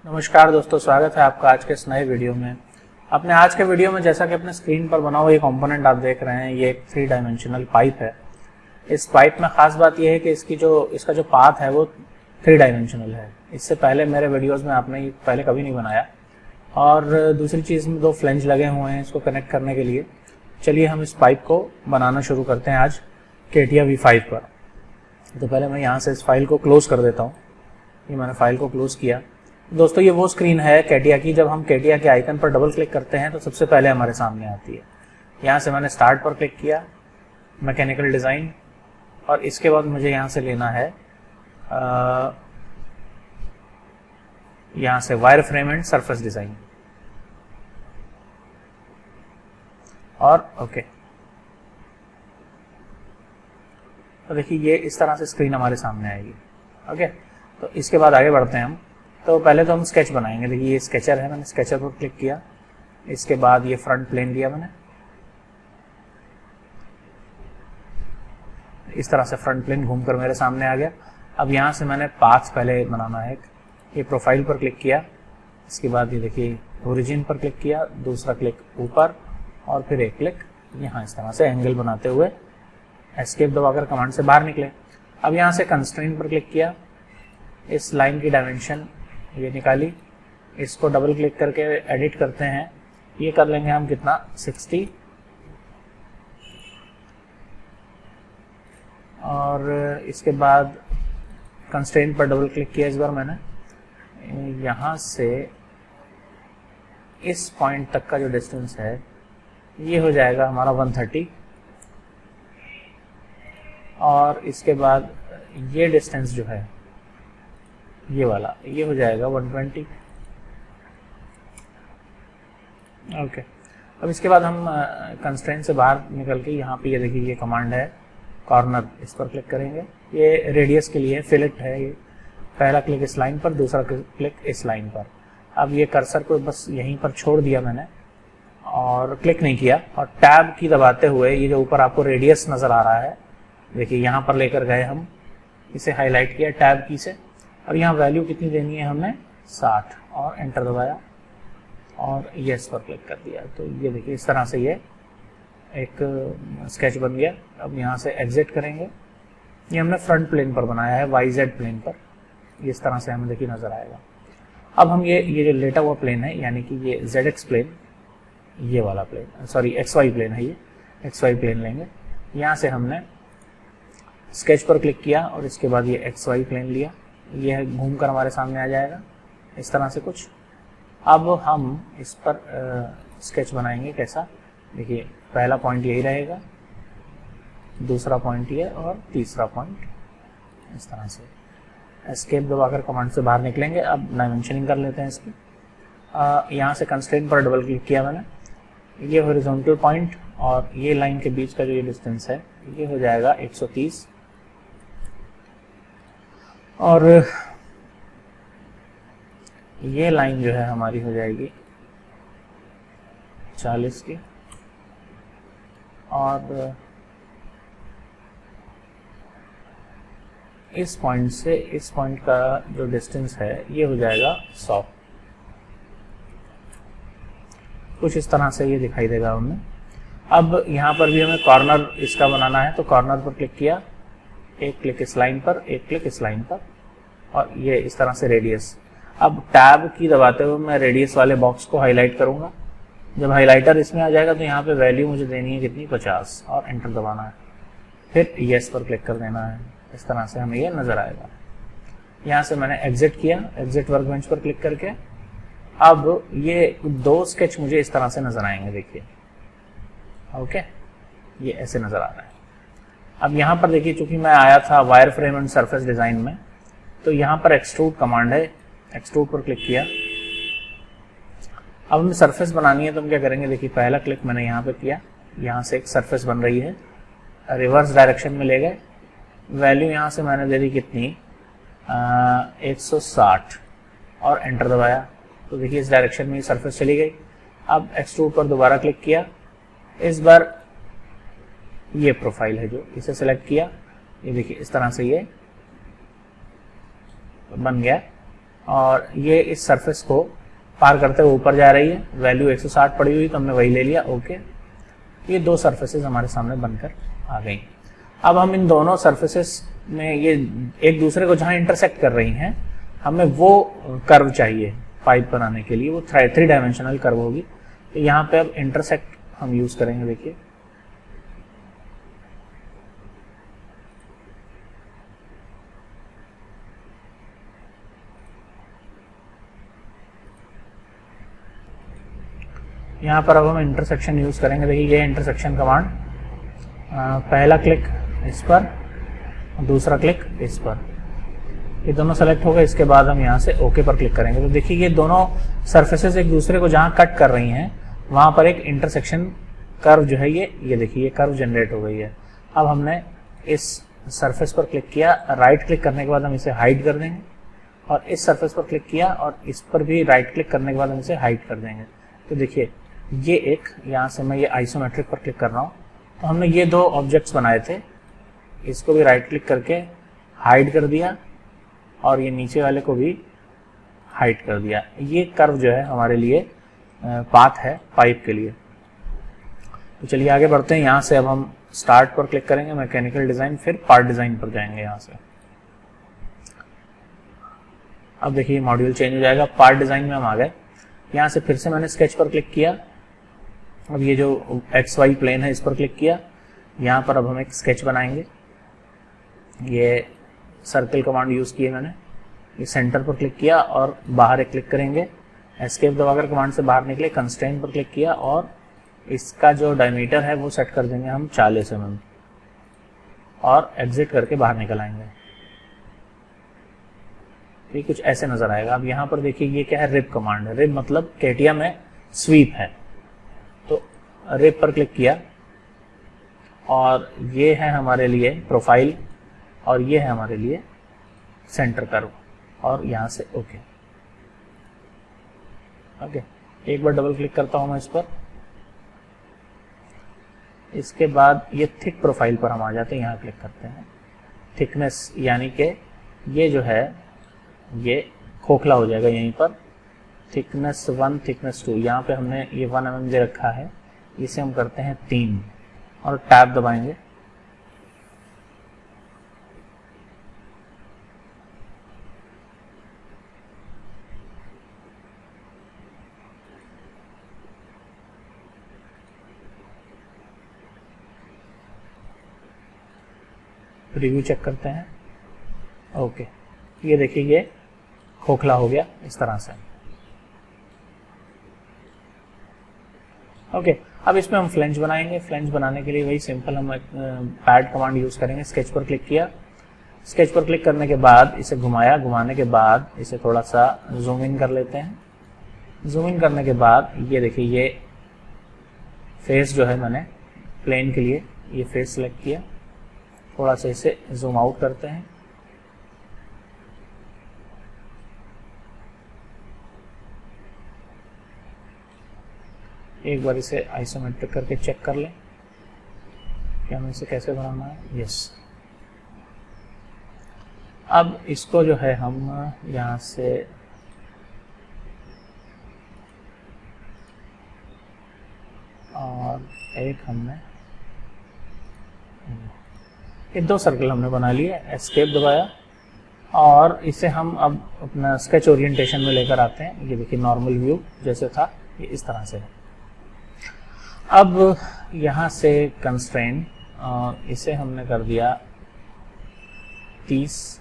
नमस्कार दोस्तों, स्वागत है आपका आज के इस नए वीडियो में। अपने आज के वीडियो में जैसा कि अपने स्क्रीन पर बना हुआ ये कंपोनेंट आप देख रहे हैं, ये एक 3 डायमेंशनल पाइप है। इस पाइप में खास बात यह है कि इसका जो पाथ है वो 3 डायमेंशनल है। इससे पहले मेरे वीडियोस में आपने ये पहले कभी नहीं बनाया। और दूसरी चीज़ में 2 फ्लेंज लगे हुए हैं इसको कनेक्ट करने के लिए। चलिए हम इस पाइप को बनाना शुरू करते हैं आज CATIA V5 पर। तो पहले मैं यहाँ से इस फाइल को क्लोज कर देता हूँ। ये मैंने फाइल को क्लोज किया। दोस्तों ये वो स्क्रीन है CATIA की, जब हम CATIA के आइकन पर डबल क्लिक करते हैं तो सबसे पहले हमारे सामने आती है। यहाँ से मैंने स्टार्ट पर क्लिक किया, मैकेनिकल डिज़ाइन, और इसके बाद मुझे यहाँ से लेना है यहाँ से wire frame and surface design, और ओके। तो देखिए ये इस तरह से स्क्रीन हमारे सामने आएगी। ओके, तो इसके बाद आगे बढ़ते हैं हम। तो पहले तो हम स्केच बनाएंगे। देखिए ये स्केचर है, मैंने स्केचर पर क्लिक किया। इसके बाद ये फ्रंट प्लेन लिया मैंने, इस तरह से फ्रंट प्लेन घूमकर मेरे सामने आ गया। अब यहाँ से मैंने पाथ पहले बनाना है। ये प्रोफाइल पर क्लिक किया, इसके बाद ये देखिए ओरिजिन पर क्लिक किया, दूसरा क्लिक ऊपर और फिर एक क्लिक यहाँ, इस तरह से एंगल बनाते हुए एस्केप दबाकर कमांड से बाहर निकले। अब यहाँ से कंस्ट्रेंट पर क्लिक किया, इस लाइन की डायमेंशन ये निकाली, इसको डबल क्लिक करके एडिट करते हैं। ये कर लेंगे हम कितना, 60, और इसके बाद कंस्ट्रेंट पर डबल क्लिक किया इस बार मैंने। यहाँ से इस पॉइंट तक का जो डिस्टेंस है ये हो जाएगा हमारा 130, और इसके बाद ये डिस्टेंस जो है ये वाला, ये हो जाएगा 120। ओके, अब इसके बाद हम कंस्ट्रेंट से बाहर निकल के यहाँ पे ये देखिए ये कमांड है कॉर्नर, इस पर क्लिक करेंगे। ये रेडियस के लिए फिलेट है। ये पहला क्लिक इस लाइन पर, दूसरा क्लिक इस लाइन पर। अब ये कर्सर को बस यहीं पर छोड़ दिया मैंने और क्लिक नहीं किया, और टैब की दबाते हुए ये जो ऊपर आपको रेडियस नज़र आ रहा है, देखिए यहाँ पर लेकर गए हम, इसे हाईलाइट किया टैब की से। और यहाँ वैल्यू कितनी देनी है हमने, 60, और एंटर दबाया और यस पर क्लिक कर दिया। तो ये देखिए इस तरह से ये एक स्केच बन गया। अब यहाँ से एग्जिट करेंगे। ये हमने फ्रंट प्लेन पर बनाया है, YZ प्लेन पर। इस तरह से हमें देखिए नज़र आएगा। अब हम ये जो लेटा हुआ प्लेन है, यानी कि ये ZX प्लेन, ये वाला प्लेन, सॉरी XY प्लेन है, ये XY प्लेन लेंगे। यहाँ से हमने स्केच पर क्लिक किया और इसके बाद ये XY प्लेन लिया। यह घूमकर हमारे सामने आ जाएगा इस तरह से कुछ। अब हम इस पर स्केच बनाएंगे कैसा, देखिए पहला पॉइंट यही रहेगा, दूसरा पॉइंट ये, और तीसरा पॉइंट इस तरह से। एस्केप दबाकर कमांड से बाहर निकलेंगे। अब डायमेंशनिंग कर लेते हैं इसकी। यहाँ से कंस्ट्रेंट पर डबल क्लिक किया मैंने। ये हॉरिजॉन्टल पॉइंट और ये लाइन के बीच का जो ये डिस्टेंस है ये हो जाएगा 130, और ये लाइन जो है हमारी हो जाएगी 40 की, और इस पॉइंट से इस पॉइंट का जो डिस्टेंस है ये हो जाएगा 100। कुछ इस तरह से ये दिखाई देगा हमें। अब यहाँ पर भी हमें कॉर्नर इसका बनाना है, तो कॉर्नर पर क्लिक किया, एक क्लिक इस लाइन पर, एक क्लिक इस लाइन पर, और ये इस तरह से रेडियस। अब टैब की दबाते हुए मैं रेडियस वाले बॉक्स को हाईलाइट करूंगा। जब हाईलाइटर इसमें आ जाएगा तो यहाँ पे वैल्यू मुझे देनी है कितनी, 50, और एंटर दबाना है। फिर यस पर क्लिक कर देना है। इस तरह से हमें ये नजर आएगा। यहाँ से मैंने एग्जिट किया, एग्जिट वर्कबेंच पर क्लिक करके। अब ये 2 स्केच मुझे इस तरह से नजर आएंगे, देखिए। ओके, ये ऐसे नजर आ रहा है। अब यहाँ पर देखिए, चूंकि मैं आया था wire frame and surface design में, तो यहाँ पर एक्सट्रूड कमांड है, एक्सट्रूड पर क्लिक किया। अब हमें सरफेस बनानी है, तो हम क्या करेंगे, देखिए पहला क्लिक मैंने यहाँ पे किया, यहाँ से एक सरफेस बन रही है। रिवर्स डायरेक्शन में ले गए, वैल्यू यहाँ से मैंने दे दी कितनी, 160, और एंटर दबाया। तो देखिए इस डायरेक्शन में सरफेस चली गई। अब एक्सट्रूड पर दोबारा क्लिक किया, इस बार ये प्रोफाइल है जो, इसे सेलेक्ट किया, ये देखिए इस तरह से ये बन गया। और ये इस सरफेस को पार करते हुए ऊपर जा रही है। वैल्यू 160 पड़ी हुई तो हमने वही ले लिया। ओके, ये दो सरफेसेस हमारे सामने बनकर आ गई। अब हम इन दोनों सरफेसेस में ये एक दूसरे को जहां इंटरसेक्ट कर रही हैं, हमें वो कर्व चाहिए पाइप बनाने के लिए। वो 3 डायमेंशनल कर्व होगी। तो यहाँ पे अब इंटरसेक्ट हम यूज करेंगे। देखिए यहाँ पर अब हम इंटरसेक्शन यूज करेंगे। देखिए ये इंटरसेक्शन कमांड, पहला क्लिक इस पर, दूसरा क्लिक इस पर, ये दोनों सेलेक्ट हो गए। इसके बाद हम यहाँ से ओके पर क्लिक करेंगे। तो देखिए ये दोनों सरफेसेस एक दूसरे को जहाँ कट कर रही हैं वहां पर एक इंटरसेक्शन कर्व जो है ये देखिए ये कर्व जनरेट हो गई है। अब हमने इस सरफेस पर क्लिक किया, राइट क्लिक करने के बाद हम इसे हाइड कर देंगे, और इस सरफेस पर क्लिक किया और इस पर भी राइट क्लिक करने के बाद हम इसे हाइड कर देंगे। तो देखिए ये एक, यहाँ से मैं ये आइसोमेट्रिक पर क्लिक कर रहा हूँ। तो हमने ये दो ऑब्जेक्ट्स बनाए थे, इसको भी राइट क्लिक करके हाइड कर दिया और ये नीचे वाले को भी हाइड कर दिया। ये कर्व जो है हमारे लिए पाथ है पाइप के लिए। तो चलिए आगे बढ़ते हैं। यहाँ से अब हम स्टार्ट पर क्लिक करेंगे, मैकेनिकल डिजाइन, फिर पार्ट डिजाइन पर जाएंगे। यहाँ से अब देखिए मॉड्यूल चेंज हो जाएगा। पार्ट डिजाइन में हम आ गए। यहाँ से फिर से मैंने स्केच पर क्लिक किया। अब ये जो XY प्लेन है इस पर क्लिक किया। यहाँ पर अब हम एक स्केच बनाएंगे। ये सर्कल कमांड यूज की है मैंने। ये सेंटर पर क्लिक किया और बाहर एक क्लिक करेंगे। एस्केप दबाकर कमांड से बाहर निकले, कंस्ट्रेंट पर क्लिक किया और इसका जो डायमीटर है वो सेट कर देंगे हम 40 mm और एग्जिट करके बाहर निकल आएंगे। ये कुछ ऐसे नजर आएगा। अब यहाँ पर देखिए ये क्या है, रिप कमांड है। रिप मतलब केटिया में स्वीप है। तो रिप पर क्लिक किया और ये है हमारे लिए प्रोफाइल और ये है हमारे लिए सेंटर कर्व, और यहाँ से ओके। ओके, एक बार डबल क्लिक करता हूं मैं इस पर। इसके बाद ये थिक प्रोफाइल पर हम आ जाते हैं। यहाँ क्लिक करते हैं। थिकनेस यानी कि ये जो है ये खोखला हो जाएगा यहीं पर। थिकनेस 1, थिकनेस 2, यहाँ पे हमने ये 1 mm दे रखा है, इसे हम करते हैं 3 और टैब दबाएंगे। रिव्यू चेक करते हैं। ओके, ये देखिए ये खोखला हो गया इस तरह से। ओके, अब इसमें हम फ्लेंज बनाएंगे। फ्लेंज बनाने के लिए वही सिंपल हम पैड कमांड यूज करेंगे। स्केच पर क्लिक किया। स्केच पर क्लिक करने के बाद इसे घुमाया, घुमाने के बाद इसे थोड़ा सा जूम इन कर लेते हैं। जूम इन करने के बाद ये देखिए ये फेस जो है मैंने प्लेन के लिए ये फेस सेलेक्ट किया। थोड़ा सा इसे जूम आउट करते हैं। एक बार इसे आइसोमेट्रिक करके चेक कर लें कि हमें इसे कैसे बनाना है। यस, अब इसको जो है हम यहाँ से और एक हमने ये 2 सर्कल हमने बना लिए। एस्केप दबाया और इसे हम अब अपना स्केच ओरिएंटेशन में लेकर आते हैं। ये देखिए नॉर्मल व्यू जैसे था ये इस तरह से है। अब यहाँ से कंस्ट्रेंट, इसे हमने कर दिया 30,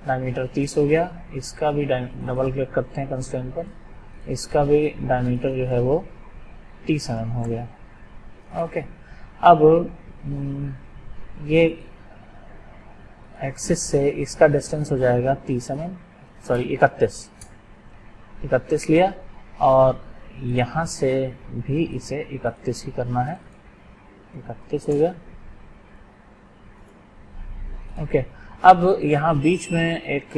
डायमीटर 30 हो गया। इसका भी डबल क्लिक करते हैं कंस्ट्रेंट पर, इसका भी डायमीटर जो है वो 30 mm हो गया। ओके, अब ये एक्सिस से इसका डिस्टेंस हो जाएगा 30 mm, सॉरी 31 लिया और यहाँ से भी इसे 31 ही करना है। 31 हो गया। ओके, अब यहाँ बीच में एक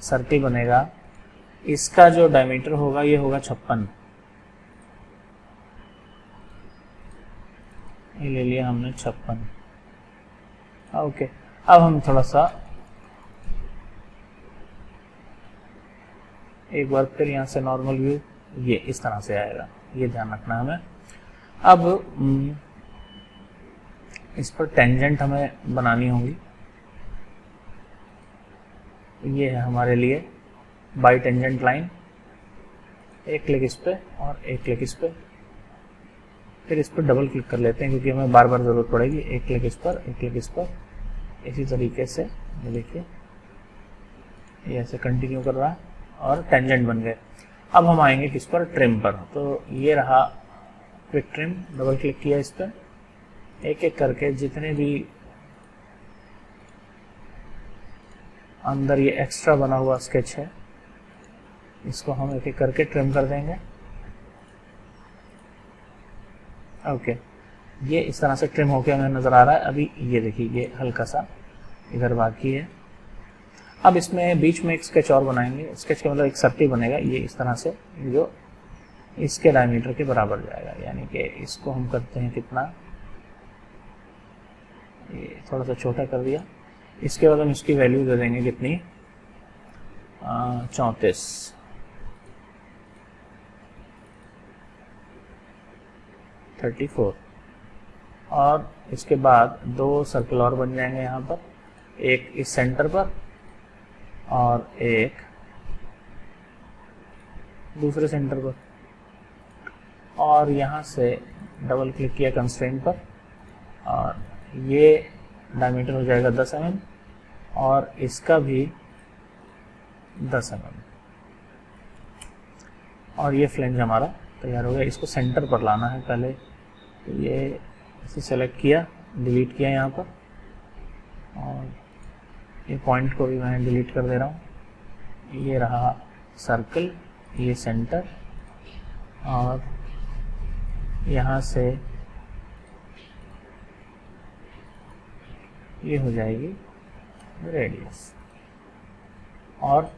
सर्कल बनेगा। इसका जो डायमीटर होगा ये होगा 56। ये ले लिया हमने 56। ओके, अब हम थोड़ा सा एक बार फिर यहाँ से नॉर्मल व्यू ये इस तरह से आएगा, ये ध्यान रखना हमें। अब इस पर टेंजेंट हमें बनानी होंगी। ये है हमारे लिए बाई टेंजेंट लाइन, एक क्लिक इस पे और एक क्लिक इस पे, फिर इस पर डबल क्लिक कर लेते हैं क्योंकि हमें बार बार ज़रूरत पड़ेगी। एक क्लिक इस पर, एक क्लिक इस पर, इसी तरीके से ये देखिए ये ऐसे कंटिन्यू कर रहा है और टेंजेंट बन गए। अब हम आएंगे किस पर, ट्रिम पर। तो ये रहा क्विक ट्रिम, डबल क्लिक किया इस पर, एक एक करके जितने भी अंदर ये एक्स्ट्रा बना हुआ स्केच है इसको हम एक एक करके ट्रिम कर देंगे। ओके, ये इस तरह से ट्रिम होके हमें नज़र आ रहा है। अभी ये देखिए ये हल्का सा इधर बाकी है। अब इसमें बीच में एक स्केच और बनाएंगे। स्केच का मतलब एक सर्किल बनेगा ये इस तरह से, जो इसके डायमीटर के बराबर जाएगा, यानी कि इसको हम करते हैं कितना, ये थोड़ा सा छोटा कर दिया। इसके बाद हम इसकी वैल्यू दे देंगे कितनी, 34, 34। और इसके बाद दो सर्कल और बन जाएंगे यहाँ पर, एक इस सेंटर पर और एक दूसरे सेंटर पर। और यहाँ से डबल क्लिक किया कंस्ट्रेंट पर और ये डायमीटर हो जाएगा 10 mm और इसका भी 10 mm। और ये फ्लेंज हमारा तैयार हो गया। इसको सेंटर पर लाना है पहले, तो ये इसे सेलेक्ट किया, डिलीट किया यहाँ पर, और ये पॉइंट को भी मैं डिलीट कर दे रहा हूँ। ये रहा सर्कल, ये सेंटर, और यहाँ से ये हो जाएगी रेडियस। और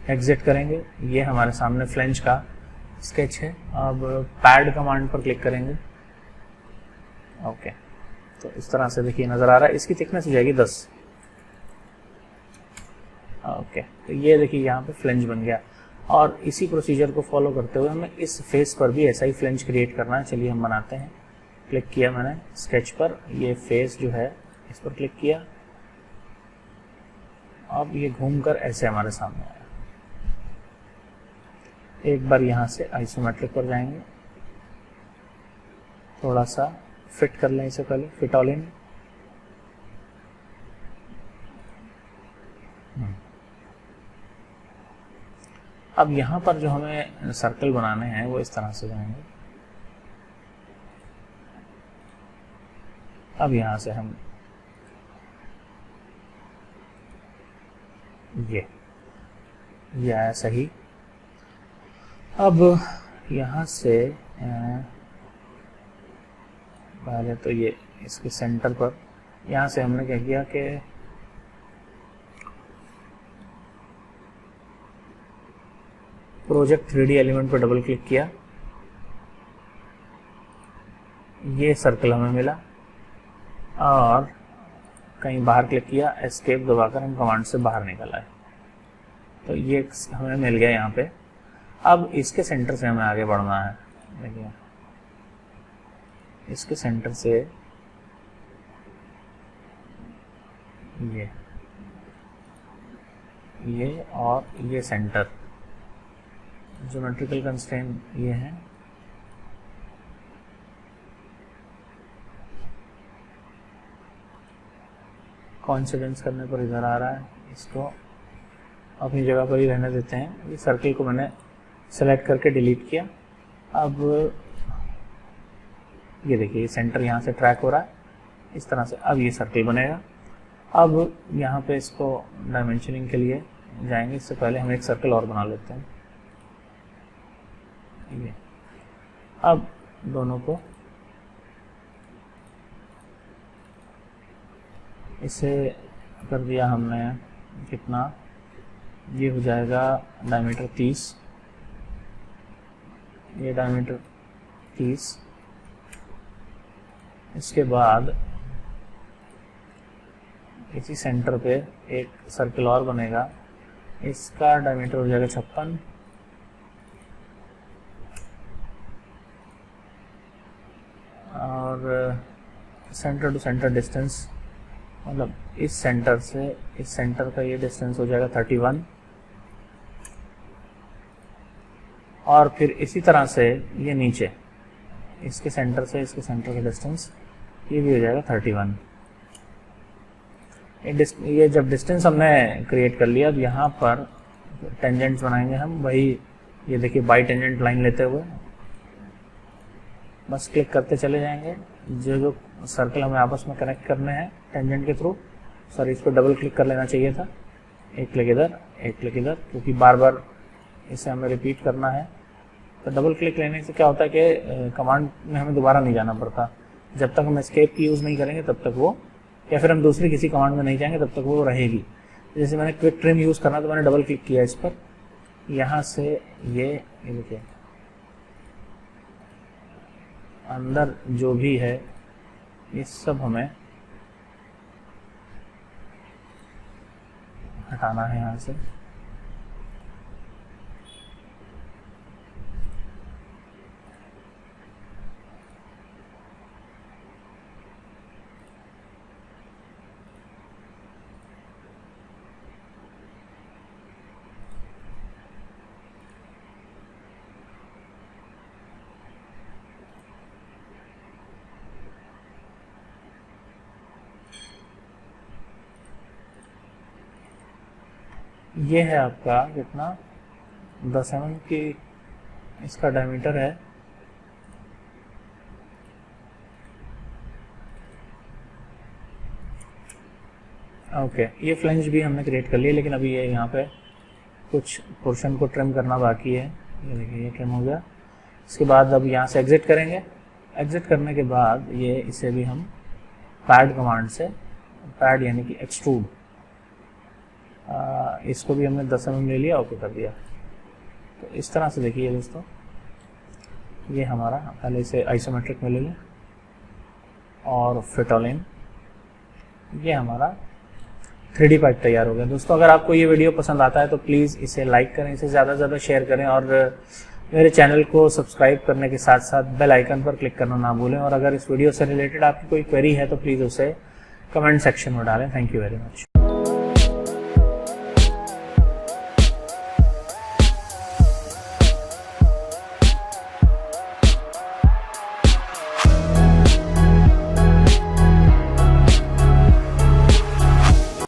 एग्जिट करेंगे। ये हमारे सामने फ्लेंज का स्केच है। अब पैड कमांड पर क्लिक करेंगे। ओके, तो इस तरह से देखिए नज़र आ रहा है। इसकी थिकनेस हो जाएगी 10। ओके, तो ये देखिए यहाँ पे फ्लेंज बन गया। और इसी प्रोसीजर को फॉलो करते हुए हमें इस फेस पर भी ऐसा ही फ्लेंज क्रिएट करना है। चलिए हम बनाते हैं। क्लिक किया मैंने स्केच पर, ये फेस जो है इस पर क्लिक किया। अब ये घूमकर ऐसे हमारे सामने आया। एक बार यहाँ से आइसोमेट्रिक पर जाएंगे, थोड़ा सा फिट कर लें इसे पहले, फिट ऑल इन। अब यहाँ पर जो हमें सर्कल बनाने हैं वो इस तरह से जाएंगे। अब यहाँ से हम ये आया सही। अब यहाँ से पहले तो ये इसके सेंटर पर, यहाँ से हमने क्या किया कि प्रोजेक्ट 3D एलिमेंट पर डबल क्लिक किया, ये सर्कल हमें मिला। और कहीं बाहर क्लिक किया, एस्केप दबाकर हम कमांड से बाहर निकल आए, तो ये हमें मिल गया यहाँ पे। अब इसके सेंटर से हमें आगे बढ़ना है। देखिए इसके सेंटर से ये और ये सेंटर, ज्योमेट्रिकल कंस्ट्रेंट ये है। कोइंसिडेंस करने पर इधर आ रहा है, इसको अपनी जगह पर ही रहने देते हैं। ये सर्कल को मैंने सेलेक्ट करके डिलीट किया। अब ये देखिए ये सेंटर यहाँ से ट्रैक हो रहा है इस तरह से। अब ये सर्कल बनेगा। अब यहाँ पे इसको डायमेंशनिंग के लिए जाएंगे। इससे पहले हम एक सर्कल और बना लेते हैं। ये अब दोनों को इसे कर दिया हमने, कितना, ये हो जाएगा डायमीटर 30, ये डायमीटर 30। इसके बाद इसी सेंटर पे एक सर्कल और बनेगा, इसका डायमीटर हो जाएगा 56 और सेंटर टू सेंटर डिस्टेंस, मतलब इस सेंटर से इस सेंटर का ये डिस्टेंस हो जाएगा 31 और फिर इसी तरह से ये नीचे इसके सेंटर से इसके सेंटर का डिस्टेंस ये भी हो जाएगा 31। ये जब डिस्टेंस हमने क्रिएट कर लिया अब यहाँ पर टेंजेंट्स बनाएंगे हम, वही ये देखिए बाई टेंजेंट लाइन लेते हुए बस क्लिक करते चले जाएंगे। जो सर्कल हमें आपस में कनेक्ट करने हैं टेंजेंट के थ्रू, सॉरी इस पर डबल क्लिक कर लेना चाहिए था, एक क्लिक इधर एक क्लिक इधर, क्योंकि बार बार इसे हमें रिपीट करना है। तो डबल क्लिक लेने से क्या होता है कि कमांड में हमें दोबारा नहीं जाना पड़ता। जब तक हम एस्केप की यूज़ नहीं करेंगे तब तक वो, या फिर हम दूसरी किसी कमांड में नहीं जाएंगे तब तक वो रहेगी। जैसे मैंने क्विक ट्रिम यूज़ करना तो मैंने डबल क्लिक किया इस पर, यहाँ से ये देखिए अंदर जो भी है ये सब हमें हटाना है यहाँ से। ये है आपका कितना 10 mm की इसका डायमीटर है। ओके, ये फ्लेंज भी हमने क्रिएट कर लिया, लेकिन अभी ये यहाँ पे कुछ पोर्शन को ट्रिम करना बाकी है। ये देखिए ये ट्रिम हो गया। इसके बाद अब यहाँ से एग्जिट करेंगे। एग्जिट करने के बाद ये इसे भी हम पैड कमांड से, पैड यानी कि एक्सट्रूड, इसको भी हमने 10 mm ले लिया, ओके कर दिया। तो इस तरह से देखिए दोस्तों, ये हमारा, पहले इसे आइसोमेट्रिक में ले लें और फिट ऑल इन, ये हमारा 3D पाइप तैयार हो गया। दोस्तों अगर आपको ये वीडियो पसंद आता है तो प्लीज़ इसे लाइक करें, इसे ज़्यादा से ज़्यादा शेयर करें और मेरे चैनल को सब्सक्राइब करने के साथ साथ बेल आइकन पर क्लिक करना ना भूलें। और अगर इस वीडियो से रिलेटेड आपकी कोई क्वेरी है तो प्लीज़ उसे कमेंट सेक्शन में डालें। Thank you very much.